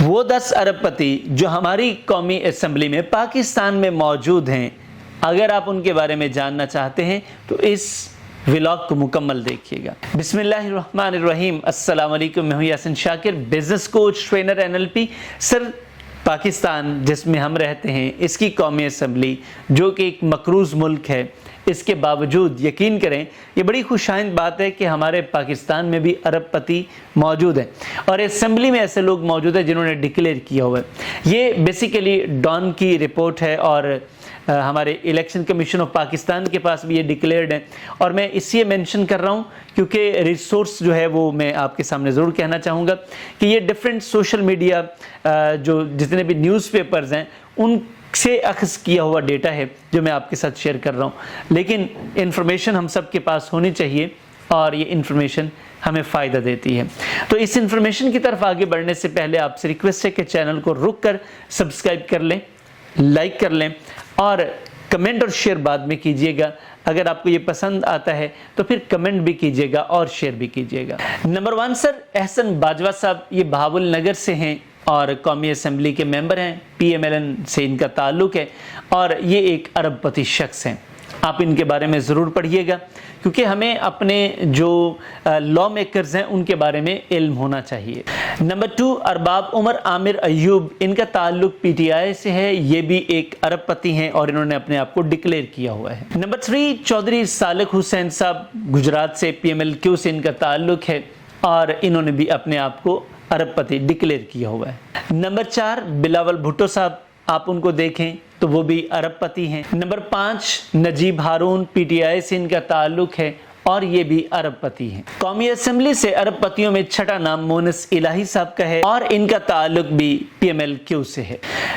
وہ 10 ارب پتی جو ہماری قومی اسمبلی میں پاکستان میں موجود ہیں، اگر آپ ان کے بارے میں جاننا چاہتے ہیں تو اس ولاگ کو مکمل دیکھیے گا۔ بسم اللہ الرحمن الرحیم۔ السلام علیکم، میں ہوں یاسین شاکر، بزنس کوچ، ٹرینر، NLP۔ سر، پاکستان جس میں ہم رہتے ہیں، اس کی قومی اسمبلی جو کہ ایک مقروض ملک ہے، اس کے باوجود یقین کریں یہ بڑی خوشائند بات ہے کہ ہمارے پاکستان میں بھی ارب پتی موجود ہیں اور اسمبلی میں ایسے لوگ موجود ہیں جنہوں نے ڈکلیئر کیا ہوا ہے۔ یہ بیسیکلی ڈان کی رپورٹ ہے اور ہمارے الیکشن کمیشن آف پاکستان کے پاس بھی یہ ڈکلیئرڈ ہے، اور میں اس لیے مینشن کر رہا ہوں کیونکہ ریسورس جو ہے وہ میں آپ کے سامنے ضرور کہنا چاہوں گا کہ یہ ڈیفرنٹ سوشل میڈیا جو جتنے بھی نیوز پیپرز ہیں ان سے اخذ کیا ہوا ڈیٹا ہے جو میں آپ کے ساتھ شیئر کر رہا ہوں، لیکن انفارمیشن ہم سب کے پاس ہونی چاہیے اور یہ انفارمیشن ہمیں فائدہ دیتی ہے۔ تو اس انفارمیشن کی طرف آگے بڑھنے سے پہلے آپ سے ریکویسٹ ہے کہ چینل کو رک کر سبسکرائب کر لیں، لائک کر لیں اور کمنٹ اور شیئر بعد میں کیجئے گا۔ اگر آپ کو یہ پسند آتا ہے تو پھر کمنٹ بھی کیجئے گا اور شیئر بھی کیجئے گا۔ نمبر 1 سر، احسن باجوہ صاحب، یہ بہاول نگر سے ہیں اور قومی اسمبلی کے ممبر ہیں، PMLN سے ان کا تعلق ہے اور یہ ایک ارب پتی شخص ہیں۔ آپ ان کے بارے میں ضرور پڑھیے گا کیونکہ ہمیں اپنے جو لا میکرز ہیں ان کے بارے میں علم ہونا چاہیے۔ نمبر 2، ارباب عمر عامر ایوب، ان کا تعلق PTI سے ہے، یہ بھی ایک ارب پتی ہیں اور انہوں نے اپنے آپ کو ڈکلیئر کیا ہوا ہے۔ نمبر 3، چودھری صالح حسین صاحب، گجرات سے، PMLQ سے ان کا تعلق ہے اور انہوں نے بھی اپنے آپ کو ارب پتی ڈکلیئر کیا ہوا ہے۔ نمبر 4، بلاول بھٹو صاحب، آپ ان کو دیکھیں تو وہ بھی ارب پتی ہیں۔ نمبر 5، نجیب ہارون، PTI سے ان کا تعلق ہے اور یہ بھی ارب پتی ہیں۔ قومی اسمبلی سے ارب پتیوں میں چھٹا نام مونس الہی صاحب کا ہے اور ان کا تعلق بھی PMLQ سے ہے۔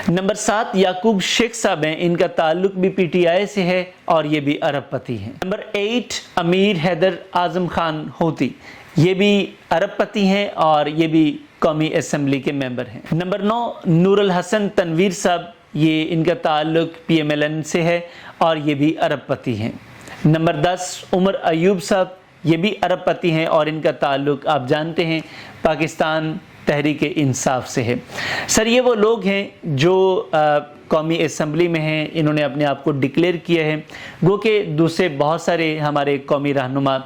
نمبر 7، یعقوب شیخ صاحب ہیں، ان کا تعلق بھی PTI سے ہے اور یہ بھی ارب پتی ہیں۔ نمبر 8، امیر حیدر اعظم خان ہوتی، یہ بھی ارب پتی ہیں اور یہ بھی قومی اسمبلی کے ممبر ہیں۔ نمبر 9، نور الحسن تنویر صاحب، یہ ان کا تعلق PMLN سے ہے اور یہ بھی ارب پتی ہیں۔ نمبر 10، عمر ایوب صاحب، یہ بھی ارب پتی ہیں اور ان کا تعلق آپ جانتے ہیں پاکستان تحریک انصاف سے ہے۔ سر، یہ وہ لوگ ہیں جو قومی اسمبلی میں ہیں، انہوں نے اپنے آپ کو ڈکلیئر کیا ہے، گو کہ دوسرے بہت سارے ہمارے قومی رہنما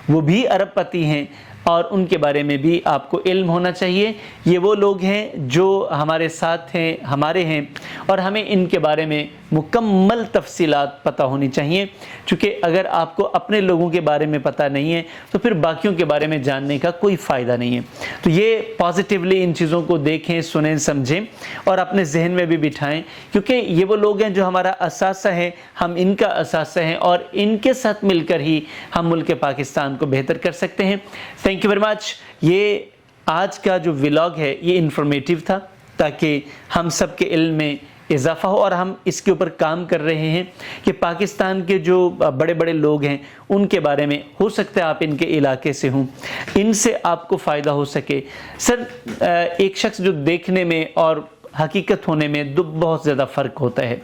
وہ بھی ارب پتی ہیں اور ان کے بارے میں بھی آپ کو علم ہونا چاہیے۔ یہ وہ لوگ ہیں جو ہمارے ساتھ ہیں، ہمارے ہیں، اور ہمیں ان کے بارے میں مکمل تفصیلات پتہ ہونی چاہیے، چونکہ اگر آپ کو اپنے لوگوں کے بارے میں پتہ نہیں ہے تو پھر باقیوں کے بارے میں جاننے کا کوئی فائدہ نہیں ہے۔ تو یہ پازیٹیولی ان چیزوں کو دیکھیں، سنیں، سمجھیں اور اپنے ذہن میں بھی بٹھائیں، کیونکہ یہ وہ لوگ ہیں جو ہمارا اثاثہ ہے، ہم ان کا اثاثہ ہیں اور ان کے ساتھ مل کر ہی ہم ملک پاکستان کو بہتر کر سکتے ہیں۔ Thank you very much. یہ آج کا جو ولاگ ہے یہ انفارمیٹیو تھا تاکہ ہم سب کے علم میں اضافہ ہو، اور ہم اس کے اوپر کام کر رہے ہیں کہ پاکستان کے جو بڑے بڑے لوگ ہیں ان کے بارے میں، ہو سکتا ہے آپ ان کے علاقے سے ہوں، ان سے آپ کو فائدہ ہو سکے۔ سر، ایک شخص جو دیکھنے میں اور حقیقت ہونے میں بہت زیادہ فرق ہوتا ہے،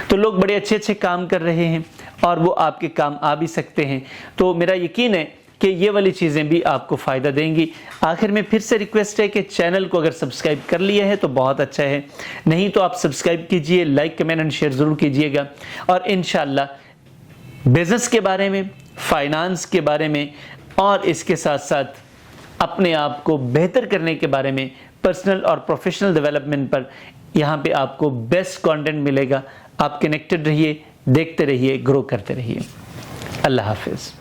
تو لوگ بڑے اچھے اچھے کام کر رہے ہیں اور وہ آپ کے کام آ بھی سکتے ہیں، تو میرا یقین ہے کہ یہ والی چیزیں بھی آپ کو فائدہ دیں گی۔ آخر میں پھر سے ریکویسٹ ہے کہ چینل کو اگر سبسکرائب کر لیا ہے تو بہت اچھا ہے، نہیں تو آپ سبسکرائب کیجئے، لائک، کمنٹ اور شیئر ضرور کیجئے گا، اور انشاءاللہ بزنس کے بارے میں، فائنانس کے بارے میں اور اس کے ساتھ ساتھ اپنے آپ کو بہتر کرنے کے بارے میں، پرسنل اور پروفیشنل ڈیولپمنٹ پر یہاں پہ آپ کو بیسٹ کانٹینٹ ملے گا۔ آپ کنیکٹڈ رہیے، دیکھتے رہیے، گرو کرتے رہیے۔ اللہ حافظ۔